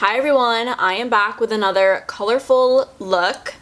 Hi everyone, I am back with another colorful look.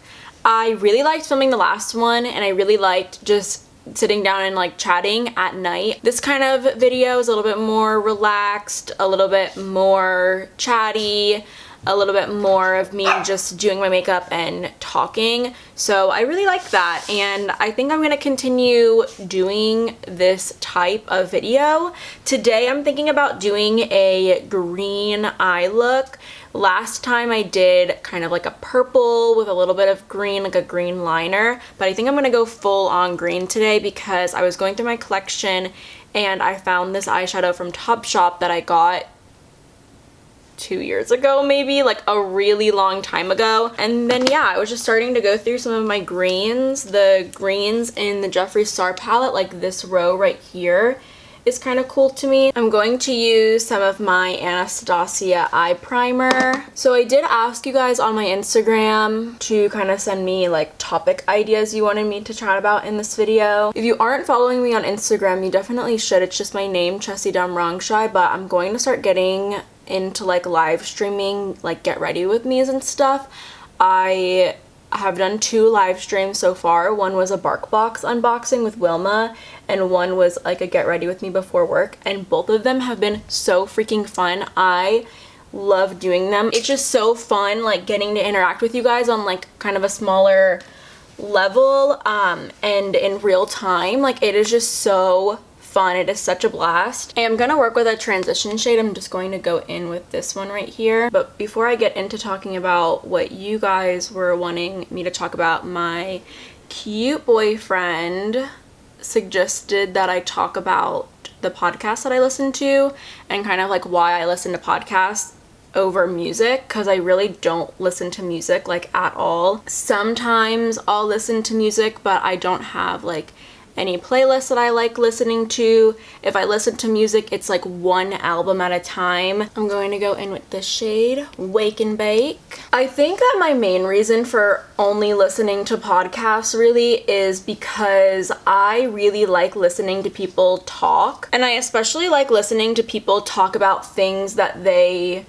I really liked filming the last one and I really liked just sitting down and like chatting at night. This kind of video is a little bit more relaxed, a little bit more chatty, a little bit more of me just doing my makeup and talking. So I really like that and I think I'm gonna continue doing this type of video. Today I'm thinking about doing a green eye look. Last time I did kind of like a purple with a little bit of green, like a green liner, but I think I'm gonna go full on green today because I was going through my collection and I found this eyeshadow from Topshop that I got 2 years ago, maybe, like a really long time ago. And then yeah, I was just starting to go through some of my greens. The greens in the Jeffree Star palette, like this row right here, is kind of cool to me. I'm going to use some of my Anastasia eye primer. So I did ask you guys on my Instagram to kind of send me like topic ideas you wanted me to chat about in this video. If you aren't following me on Instagram, you definitely should. It's just my name, Chessie Domrongchai, but I'm going to start getting into like live streaming, like get ready with me's and stuff. I have done 2 live streams so far. One was a BarkBox unboxing with Wilma and one was like a get ready with me before work, and both of them have been so freaking fun. I love doing them. It's just so fun like getting to interact with you guys on like kind of a smaller level and in real time. Like it is just so fun. It is such a blast. I'm gonna work with a transition shade. I'm just going to go in with this one right here. But before I get into talking about what you guys were wanting me to talk about, my cute boyfriend suggested that I talk about the podcast that I listen to and kind of like why I listen to podcasts over music, because I really don't listen to music like at all. Sometimes I'll listen to music, but I don't have like any playlist that I like listening to. If I listen to music, it's like one album at a time. I'm going to go in with the shade Wake and Bake. I think that my main reason for only listening to podcasts really is because I really like listening to people talk, and I especially like listening to people talk about things that they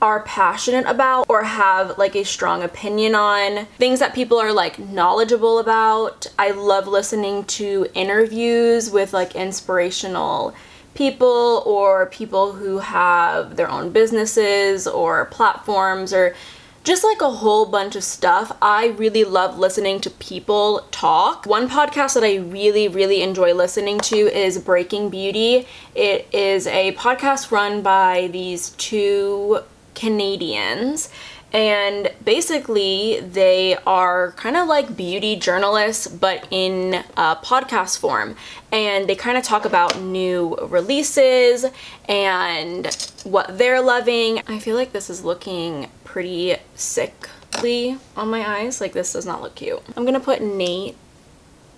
are passionate about or have like a strong opinion on, things that people are like knowledgeable about. I love listening to interviews with like inspirational people or people who have their own businesses or platforms or just like a whole bunch of stuff. I really love listening to people talk. One podcast that I really enjoy listening to is Breaking Beauty. It is a podcast run by these 2 Canadians, and basically they are kind of like beauty journalists but in podcast form, and they kind of talk about new releases and what they're loving. I feel like this is looking pretty sickly on my eyes. Like this does not look cute. I'm gonna put Nate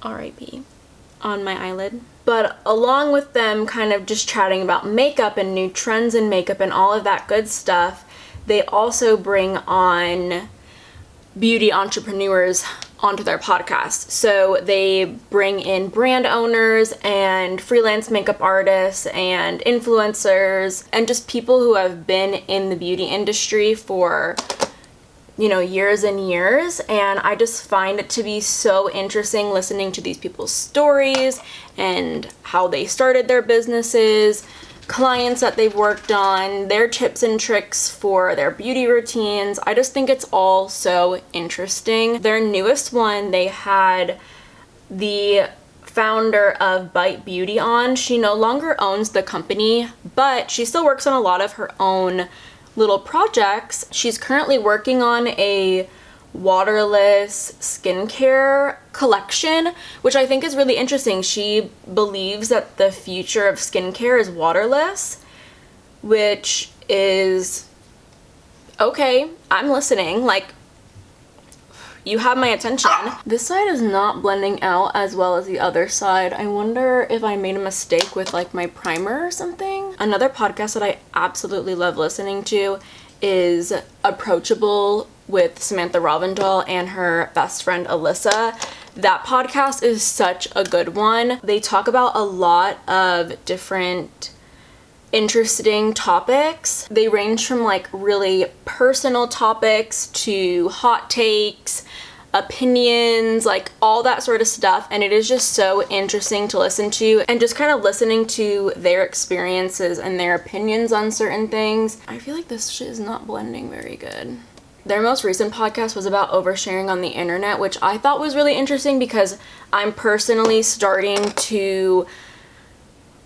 R.I.P. on my eyelid. But along with them kind of just chatting about makeup and new trends in makeup and all of that good stuff, they also bring on beauty entrepreneurs onto their podcast. So they bring in brand owners and freelance makeup artists and influencers and just people who have been in the beauty industry for, you know, years and years. And I just find it to be so interesting listening to these people's stories and how they started their businesses, clients that they've worked on, their tips and tricks for their beauty routines. I just think it's all so interesting. Their newest one, they had the founder of Bite Beauty on. She no longer owns the company, but she still works on a lot of her own little projects. She's currently working on a waterless skincare collection, which I think is really interesting. She believes that the future of skincare is waterless, which is okay. I'm listening. Like, you have my attention. This side is not blending out as well as the other side. I wonder if I made a mistake with like my primer or something. Another podcast that I absolutely love listening to is Approachable with Samantha Ravindal and her best friend Alyssa. That podcast is such a good one. They talk about a lot of different interesting topics. They range from like really personal topics to hot takes, opinions, like all that sort of stuff, and it is just so interesting to listen to, and just kind of listening to their experiences and their opinions on certain things. I feel like this shit is not blending very good. Their most recent podcast was about oversharing on the internet, which I thought was really interesting because I'm personally starting to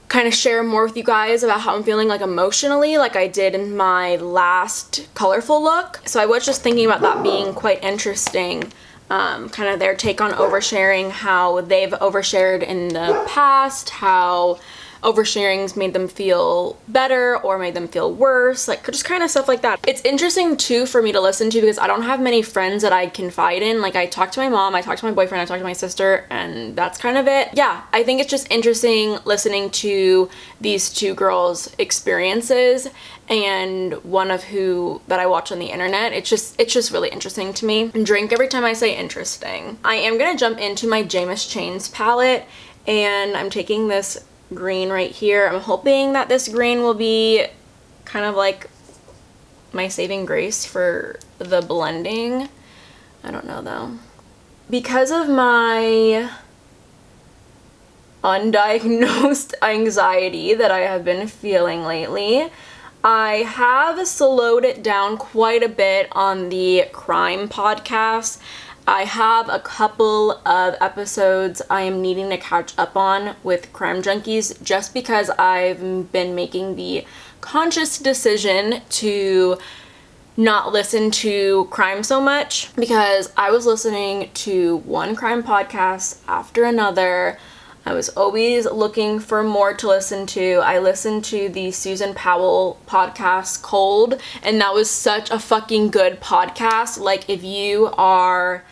kind of share more with you guys about how I'm feeling like emotionally, like I did in my last colorful look. So I was just thinking about that being quite interesting. Kind of their take on oversharing, how they've overshared in the past, how oversharing's made them feel better or made them feel worse, like just kind of stuff like that. It's interesting too for me to listen to because I don't have many friends that I confide in. Like I talk to my mom, I talk to my boyfriend, I talk to my sister, and that's kind of it. Yeah, I think it's just interesting listening to these two girls' experiences, and one of who that I watch on the internet. It's just really interesting to me. And drink every time I say interesting. I am gonna jump into my James Chains palette, and I'm taking this green right here. I'm hoping that this green will be kind of like my saving grace for the blending. I don't know though. Because of my undiagnosed anxiety that I have been feeling lately, I have slowed it down quite a bit on the crime podcast. I have a couple of episodes I am needing to catch up on with Crime Junkies just because I've been making the conscious decision to not listen to crime so much, because I was listening to one crime podcast after another. I was always looking for more to listen to. I listened to the Susan Powell podcast, Cold, and that was such a fucking good podcast. Like, if you are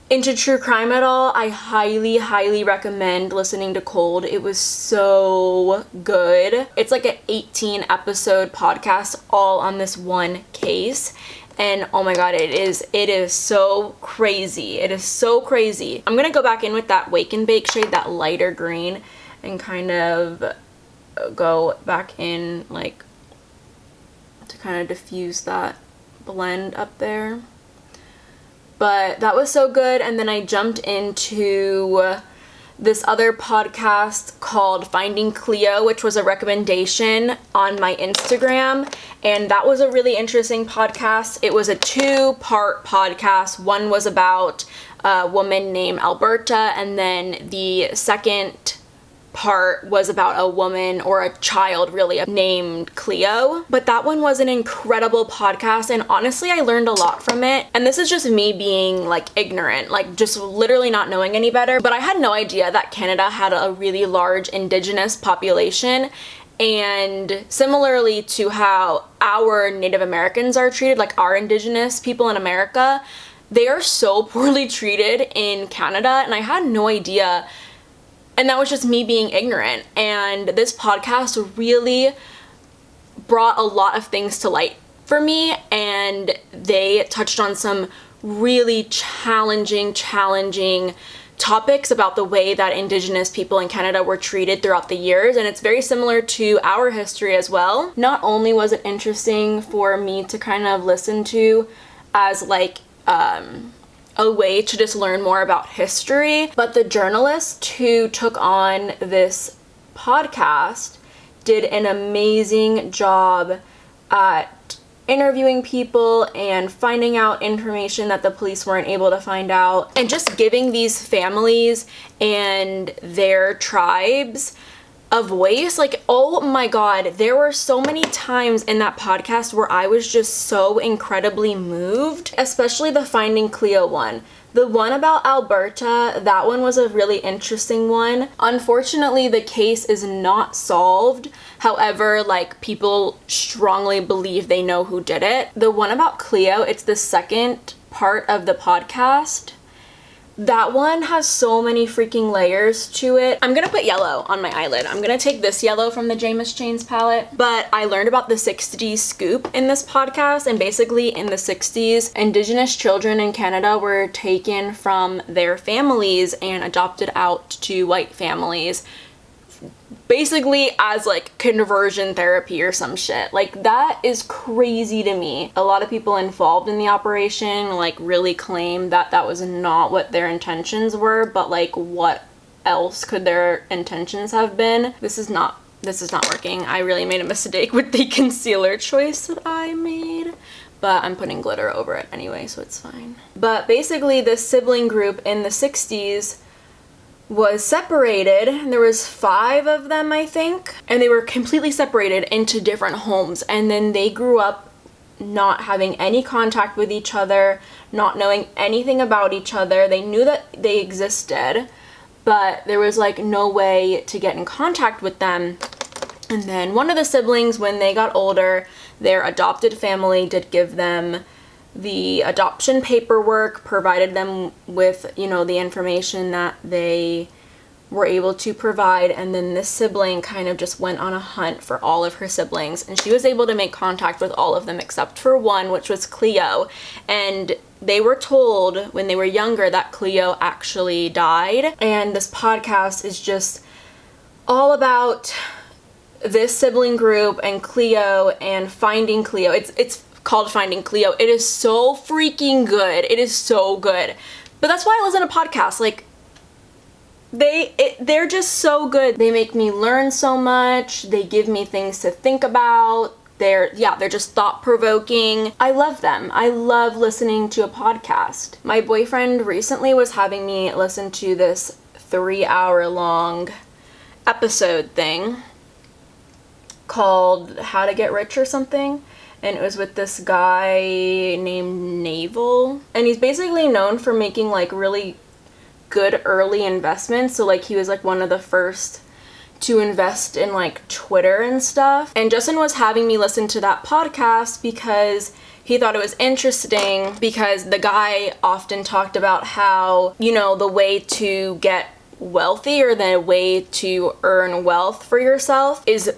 into true crime at all, I highly recommend listening to Cold. It was so good. It's like an 18 episode podcast all on this one case. And oh my god, it is so crazy. It is so crazy. I'm gonna go back in with that Wake and Bake shade, that lighter green, and kind of go back in like to kind of diffuse that blend up there. But that was so good. And then I jumped into this other podcast called Finding Cleo, which was a recommendation on my Instagram, and that was a really interesting podcast. It was a 2-part podcast. One was about a woman named Alberta, and then the second part was about a woman, or a child really, named Cleo. But that one was an incredible podcast, and honestly I learned a lot from it. And this is just me being like ignorant, like just literally not knowing any better, but I had no idea that Canada had a really large Indigenous population. And similarly to how our Native Americans are treated, like our Indigenous people in America, they are so poorly treated in Canada, and I had no idea. And that was just me being ignorant. And this podcast really brought a lot of things to light for me, and they touched on some really challenging topics about the way that Indigenous people in Canada were treated throughout the years, and it's very similar to our history as well. Not only was it interesting for me to kind of listen to as like a way to just learn more about history, but the journalist who took on this podcast did an amazing job at interviewing people and finding out information that the police weren't able to find out, and just giving these families and their tribes a voice. Like, oh my god, there were so many times in that podcast where I was just so incredibly moved, especially the Finding Cleo one. The one about Alberta, that one was a really interesting one. Unfortunately, the case is not solved. However, like, people strongly believe they know who did it. The one about Cleo, it's the second part of the podcast. That one has so many freaking layers to it. I'm gonna put yellow on my eyelid. I'm gonna take this yellow from the James Chains palette. But I learned about the 60s scoop in this podcast, and basically in the 60s, Indigenous children in Canada were taken from their families and adopted out to white families basically as like conversion therapy or some shit. Like, that is crazy to me. A lot of people involved in the operation like really claim that that was not what their intentions were, but like what else could their intentions have been? This is not working. I really made a mistake with the concealer choice that I made, but I'm putting glitter over it anyway, so it's fine. But basically this sibling group in the 60s was separated, and there was 5 of them, I think, and they were completely separated into different homes, and then they grew up not having any contact with each other, not knowing anything about each other. They knew that they existed, but there was like no way to get in contact with them. And then one of the siblings, when they got older, their adopted family did give them the adoption paperwork, provided them with, you know, the information that they were able to provide, and then this sibling kind of just went on a hunt for all of her siblings, and she was able to make contact with all of them except for one, which was Cleo. And they were told when they were younger that Cleo actually died, and this podcast is just all about this sibling group and Cleo and finding Cleo. It's called Finding Cleo. It is so freaking good. It is so good. But that's why I listen to podcasts. Like, they're just so good. They make me learn so much. They give me things to think about. They're just thought-provoking. I love them. I love listening to a podcast. My boyfriend recently was having me listen to this 3-hour-long episode thing called How to Get Rich or something. And it was with this guy named Naval. And he's basically known for making like really good early investments. So like he was like one of the first to invest in like Twitter and stuff. And Justin was having me listen to that podcast because he thought it was interesting, because the guy often talked about how, you know, the way to get wealthy or the way to earn wealth for yourself is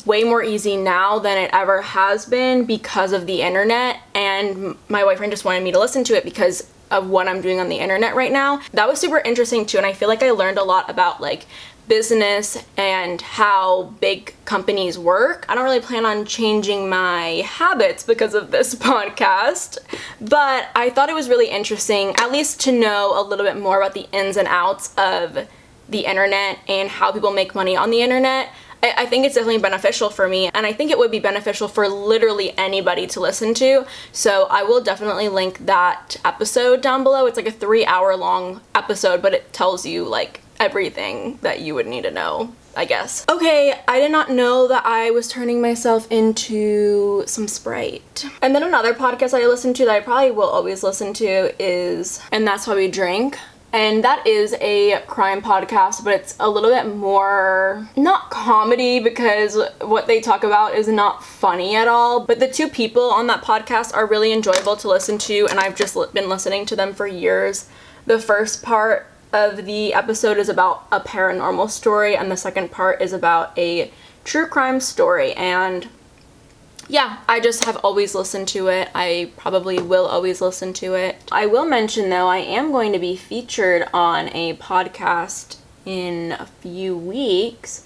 way more easy now than it ever has been because of the internet. And my boyfriend just wanted me to listen to it because of what I'm doing on the internet right now. That was super interesting too, and I feel like I learned a lot about like business and how big companies work. I don't really plan on changing my habits because of this podcast, but I thought it was really interesting, at least to know a little bit more about the ins and outs of the internet and how people make money on the internet. I think it's definitely beneficial for me, and I think it would be beneficial for literally anybody to listen to. So I will definitely link that episode down below. It's like a 3-hour long episode, but it tells you like everything that you would need to know, I guess. Okay, I did not know that I was turning myself into some Sprite. And then another podcast that I listen to that I probably will always listen to is And That's Why We Drink. And that is a crime podcast, but it's a little bit more, not comedy, because what they talk about is not funny at all. But the 2 people on that podcast are really enjoyable to listen to, and I've just been listening to them for years. The first part of the episode is about a paranormal story, and the second part is about a true crime story. And yeah, I just have always listened to it. I probably will always listen to it. I will mention though, I am going to be featured on a podcast in a few weeks.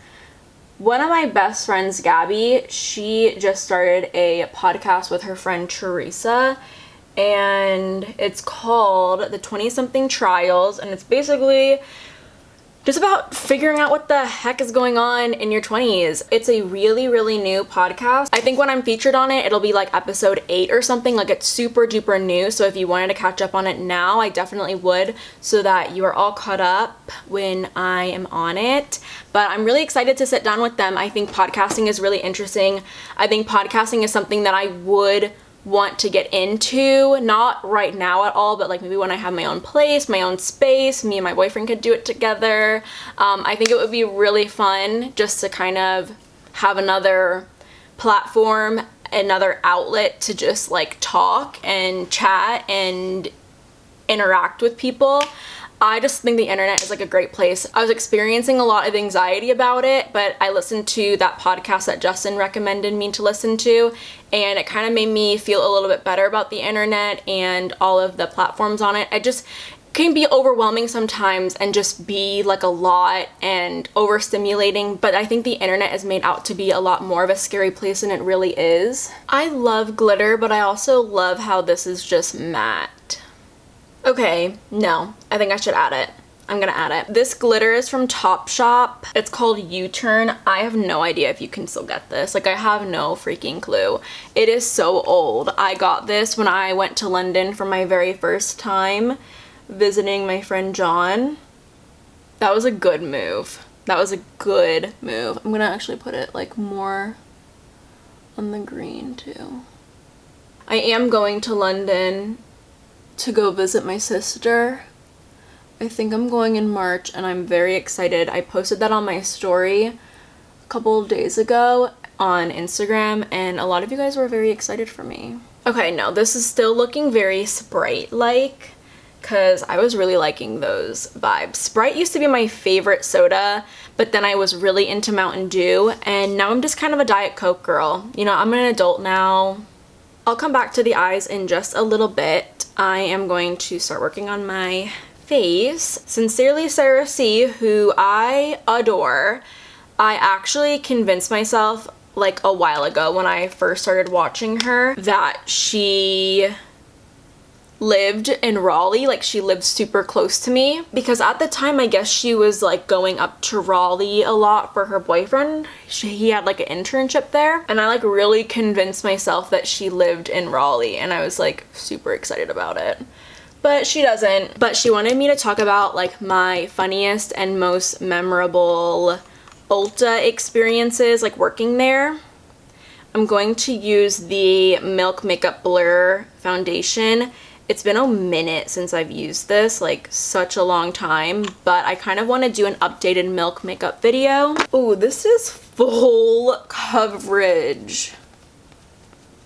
One of my best friends, Gabby, she just started a podcast with her friend Teresa, and it's called The 20-Something Trials, and it's basically just about figuring out what the heck is going on in your 20s. It's a really, really new podcast. I think when I'm featured on it, it'll be like episode 8 or something. Like, it's super duper new. So if you wanted to catch up on it now, I definitely would, so that you are all caught up when I am on it. But I'm really excited to sit down with them. I think podcasting is really interesting. I think podcasting is something that I would want to get into, not right now at all, but like maybe when I have my own place, my own space, me and my boyfriend could do it together. I think it would be really fun just to kind of have another platform, another outlet to just like talk and chat and interact with people. I just think the internet is like a great place. I was experiencing a lot of anxiety about it, but I listened to that podcast that Justin recommended me to listen to, and it kind of made me feel a little bit better about the internet and all of the platforms on it. can be overwhelming sometimes and just be like a lot and overstimulating, but I think the internet is made out to be a lot more of a scary place than it really is. I love glitter, but I also love how this is just matte. Okay, no, I think I should add it. I'm gonna add it. This glitter is from Topshop. It's called U-Turn. I have no idea if you can still get this. Like, I have no freaking clue. It is so old. I got this when I went to London for my very first time visiting my friend John. That was a good move. That was a good move. I'm gonna actually put it like more on the green too. I am going to London to go visit my sister. I think I'm going in March and I'm very excited. I posted that on my story a couple of days ago on Instagram and a lot of you guys were very excited for me. Okay, no, this is still looking very Sprite-like because I was really liking those vibes. Sprite used to be my favorite soda, but then I was really into Mountain Dew and now I'm just kind of a Diet Coke girl. You know, I'm an adult now. I'll come back to the eyes in just a little bit. I am going to start working on my face. Sincerely Sarah C, who I adore. I actually convinced myself like a while ago when I first started watching her that she lived in Raleigh, like she lived super close to me, because at the time I guess she was like going up to Raleigh a lot for her boyfriend. He had like an internship there, and I like really convinced myself that she lived in Raleigh, and I was like super excited about it. But she doesn't. But she wanted me to talk about like my funniest and most memorable Ulta experiences like working there. I'm going to use the Milk Makeup Blur foundation. It's been a minute since I've used this, like such a long time, but I kind of want to do an updated Milk makeup video. Ooh, this is full coverage.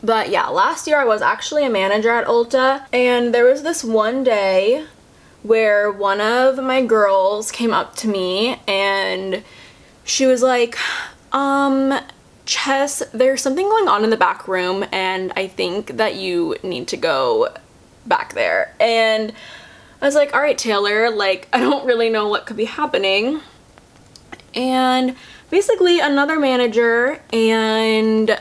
But yeah, last year I was actually a manager at Ulta, and there was this one day where one of my girls came up to me and she was like, Chess, there's something going on in the back room and I think that you need to go back there. And I was like, all right, Taylor, like I don't really know what could be happening. And basically another manager and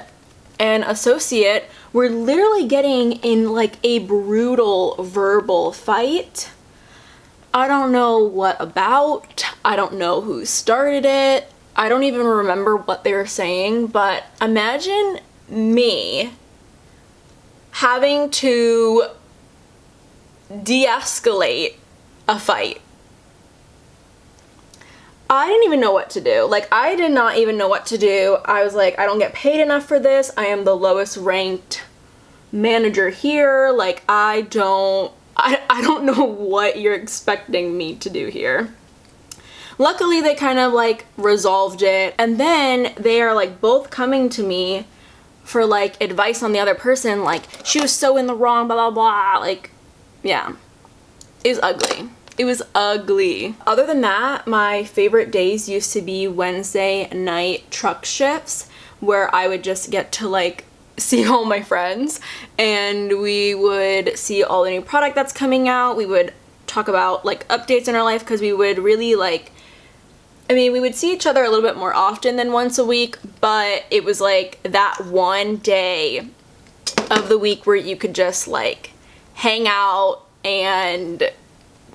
an associate were literally getting in like a brutal verbal fight. I don't know what about. I don't know who started it. I don't even remember what they were saying, but imagine me having to de-escalate a fight. I didn't even know what to do. Like, I did not even know what to do. I was like, I don't get paid enough for this. I am the lowest ranked manager here. Like, I don't know what you're expecting me to do here. Luckily, they kind of like resolved it. And then they are like both coming to me for like advice on the other person. Like, she was so in the wrong, blah, blah, blah. Like, yeah, it was ugly. It was ugly. Other than that, my favorite days used to be Wednesday night truck shifts where I would just get to like see all my friends and we would see all the new product that's coming out. We would talk about like updates in our life because we would really like, I mean, we would see each other a little bit more often than once a week, but it was like that one day of the week where you could just like hang out and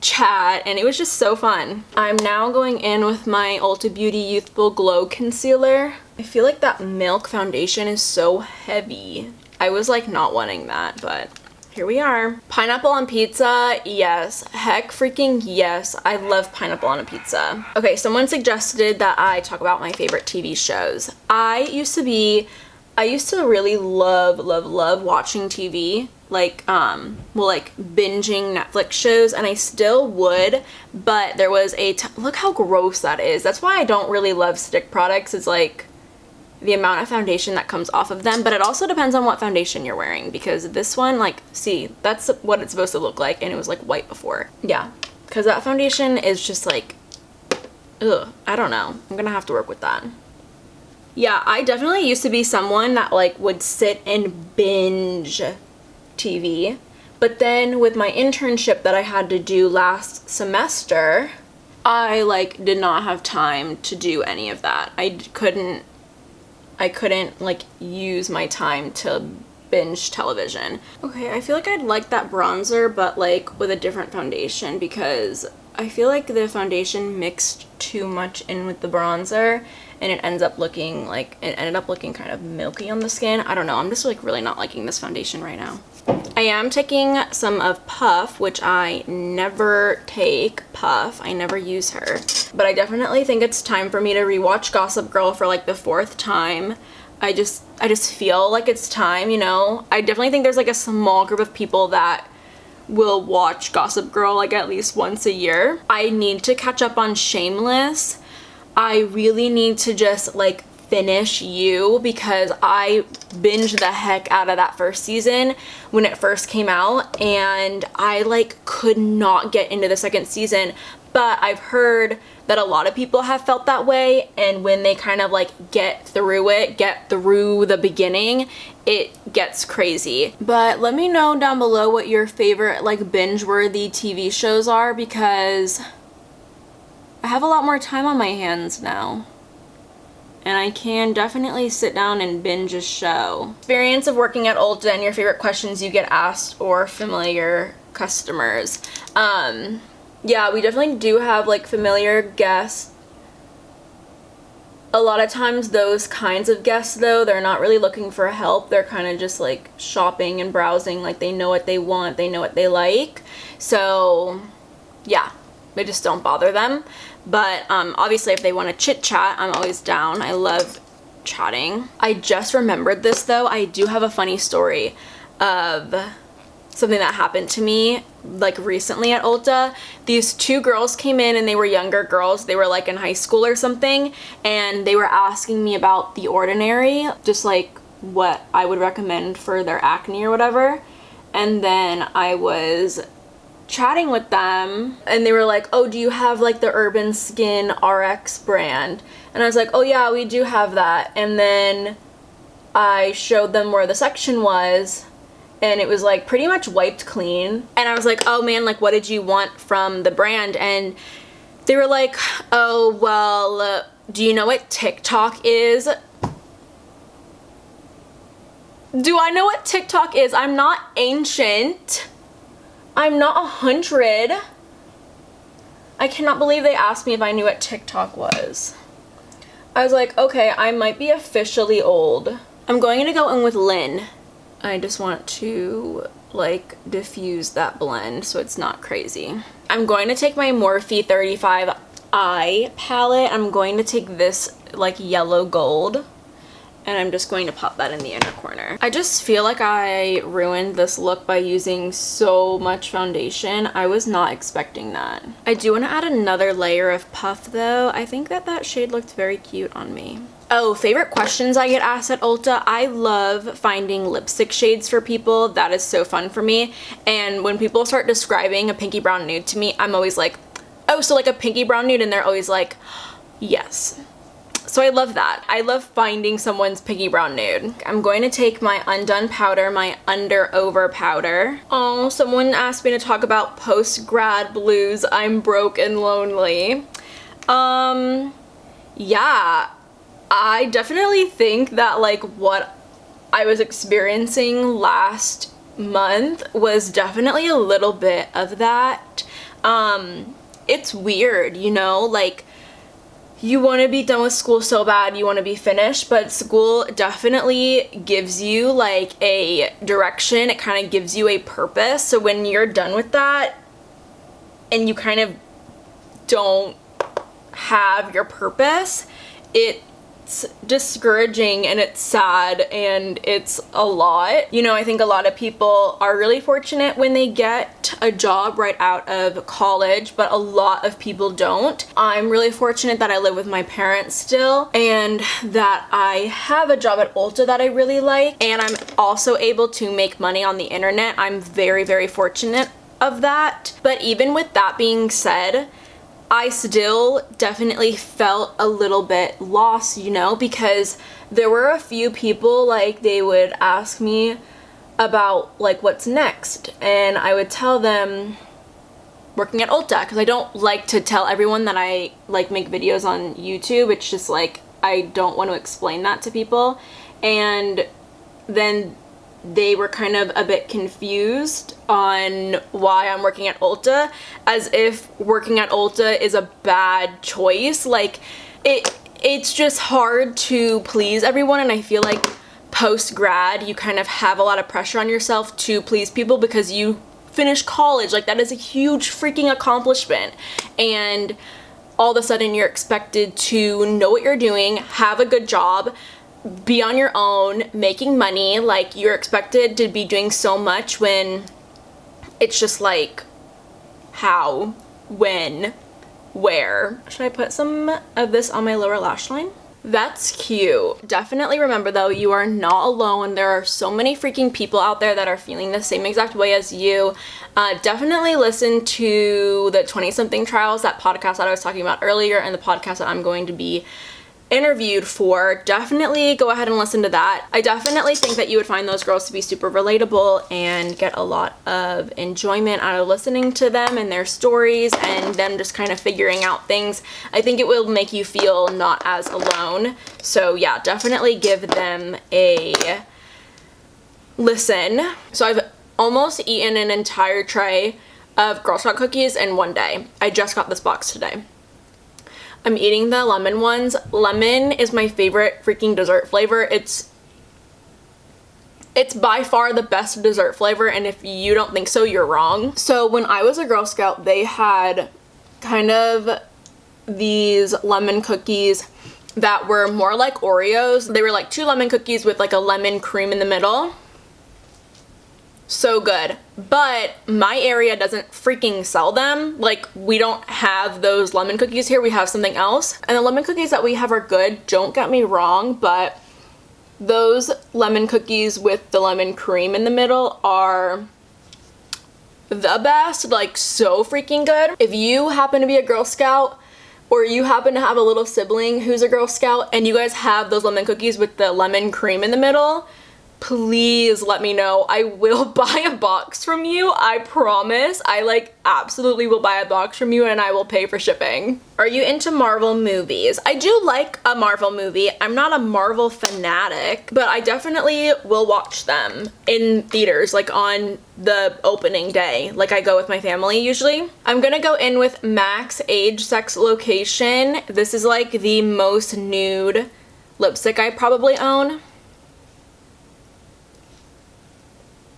chat, and it was just so fun. I'm now going in with my Ulta Beauty Youthful Glow Concealer. I feel like that Milk foundation is so heavy. I was like not wanting that, but here we are. Pineapple on pizza, yes. Heck freaking yes. I love pineapple on a pizza. Okay, someone suggested that I talk about my favorite TV shows. I used to really love watching TV. Like, like binging Netflix shows, and I still would, but there was look how gross that is. That's why I don't really love stick products. It's like the amount of foundation that comes off of them, but it also depends on what foundation you're wearing, because this one, like, see, that's what it's supposed to look like, and it was like white before. Yeah, because that foundation is just like, ugh, I don't know. I'm gonna have to work with that. Yeah, I definitely used to be someone that like would sit and binge TV, But then with my internship that I had to do last semester, I like did not have time to do any of that. I couldn't like use my time to binge television. Okay, I feel like I'd like that bronzer, but like with a different foundation, because I feel like the foundation mixed too much in with the bronzer and it ended up looking kind of milky on the skin. I don't know, I'm just like really not liking this foundation right now. I am taking some of Puff, which I never take Puff. I never use her. But I definitely think it's time for me to rewatch Gossip Girl for like the 4th time. I just feel like it's time, you know? I definitely think there's like a small group of people that will watch Gossip Girl like at least once a year. I need to catch up on Shameless. I really need to just like finish You, because I binged the heck out of that first season when it first came out, and I like could not get into the second season. But I've heard that a lot of people have felt that way, and when they kind of like get through the beginning, it gets crazy. But let me know down below what your favorite like binge-worthy TV shows are, because I have a lot more time on my hands now. And I can definitely sit down and binge a show. Experience of working at Ulta and your favorite questions you get asked or familiar customers. Yeah, we definitely do have like familiar guests. A lot of times those kinds of guests though, they're not really looking for help. They're kind of just like shopping and browsing, like they know what they want, they know what they like. So yeah, they just don't bother them. But obviously if they want to chit chat, I'm always down. I love chatting. I just remembered this though. I do have a funny story of something that happened to me like recently at Ulta. These 2 girls came in and they were younger girls. They were like in high school or something, and they were asking me about The Ordinary, just like what I would recommend for their acne or whatever. And then I was chatting with them and they were like, oh, do you have like the Urban Skin RX brand? And I was like, oh yeah, we do have that. And then I showed them where the section was, and it was like pretty much wiped clean. And I was like, oh man, like what did you want from the brand? And they were like, oh well, do you know what TikTok is? Do I know what TikTok is? I'm not ancient. I'm not 100. I cannot believe they asked me if I knew what TikTok was. I was like, okay, I might be officially old. I'm going to go in with Lynn. I just want to like diffuse that blend so it's not crazy. I'm going to take my Morphe 35 eye palette. I'm going to take this like yellow gold, and I'm just going to pop that in the inner corner. I just feel like I ruined this look by using so much foundation. I was not expecting that. I do want to add another layer of puff though. I think that that shade looked very cute on me. Oh, favorite questions I get asked at Ulta. I love finding lipstick shades for people. That is so fun for me. And when people start describing a pinky brown nude to me, I'm always like, oh, so like a pinky brown nude? And they're always like, yes. So I love that. I love finding someone's pinky brown nude. I'm going to take my undone powder, my under over powder. Oh, someone asked me to talk about post-grad blues. I'm broke and lonely. Yeah, I definitely think that like what I was experiencing last month was definitely a little bit of that. It's weird, you know, like you want to be done with school so bad, you want to be finished, but school definitely gives you like a direction. It kind of gives you a purpose. So when you're done with that and you kind of don't have your purpose, it's discouraging and it's sad and it's a lot. You know, I think a lot of people are really fortunate when they get a job right out of college, but a lot of people don't. I'm really fortunate that I live with my parents still and that I have a job at Ulta that I really like, and I'm also able to make money on the internet. I'm very, very fortunate of that. But even with that being said, I still definitely felt a little bit lost, you know, because there were a few people, like, they would ask me about like what's next, and I would tell them working at Ulta, because I don't like to tell everyone that I like make videos on YouTube. It's just like I don't want to explain that to people. And then they were kind of a bit confused on why I'm working at Ulta, as if working at Ulta is a bad choice. Like it's just hard to please everyone, and I feel like post-grad you kind of have a lot of pressure on yourself to please people because you finish college. Like, that is a huge freaking accomplishment, and all of a sudden you're expected to know what you're doing, have a good job, be on your own, making money. Like, you're expected to be doing so much when it's just like, how, when, where? Should I put some of this on my lower lash line? That's cute. Definitely remember though, you are not alone. There are so many freaking people out there that are feeling the same exact way as you. Definitely listen to the 20-something trials, that podcast that I was talking about earlier, and the podcast that I'm going to be interviewed for. Definitely go ahead and listen to that. I definitely think that you would find those girls to be super relatable and get a lot of enjoyment out of listening to them and their stories and them just kind of figuring out things. I think it will make you feel not as alone. So yeah, definitely give them a listen. So I've almost eaten an entire tray of Girl Scout cookies in one day. I just got this box today. I'm eating the lemon ones. Lemon is my favorite freaking dessert flavor. It's by far the best dessert flavor, and if you don't think so, you're wrong. So when I was a Girl Scout, they had kind of these lemon cookies that were more like Oreos. They were like 2 lemon cookies with like a lemon cream in the middle. So good. But my area doesn't freaking sell them. Like, we don't have those lemon cookies here. We have something else. And the lemon cookies that we have are good, don't get me wrong, but those lemon cookies with the lemon cream in the middle are the best. Like, so freaking good. If you happen to be a Girl Scout, or you happen to have a little sibling who's a Girl Scout, and you guys have those lemon cookies with the lemon cream in the middle, please let me know. I will buy a box from you. I promise. I like absolutely will buy a box from you, and I will pay for shipping. Are you into Marvel movies? I do like a Marvel movie. I'm not a Marvel fanatic, but I definitely will watch them in theaters, like on the opening day. Like, I go with my family usually. I'm gonna go in with Max Age Sex Location. This is like the most nude lipstick I probably own.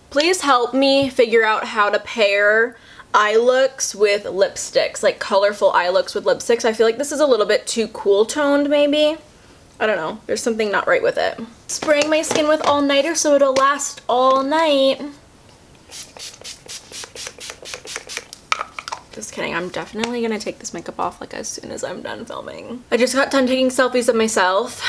Please help me figure out how to pair eye looks with lipsticks, like colorful eye looks with lipsticks. I feel like this is a little bit too cool toned maybe. I don't know. There's something not right with it. Spraying my skin with all-nighter so it'll last all night. Just kidding. I'm definitely gonna take this makeup off like as soon as I'm done filming. I just got done taking selfies of myself.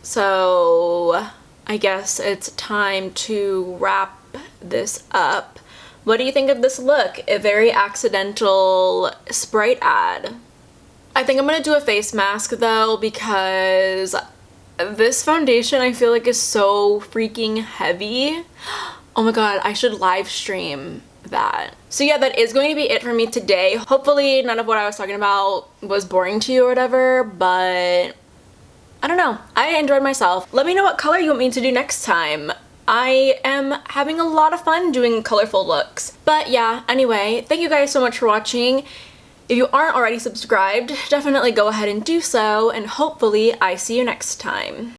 So I guess it's time to wrap this up. What do you think of this look? A very accidental Sprite ad. I think I'm gonna do a face mask though, because this foundation I feel like is so freaking heavy. Oh my god, I should live stream that. So yeah, that is going to be it for me today. Hopefully none of what I was talking about was boring to you or whatever, but I don't know. I enjoyed myself. Let me know what color you want me to do next time. I am having a lot of fun doing colorful looks. But yeah, anyway, thank you guys so much for watching. If you aren't already subscribed, definitely go ahead and do so, and hopefully I see you next time.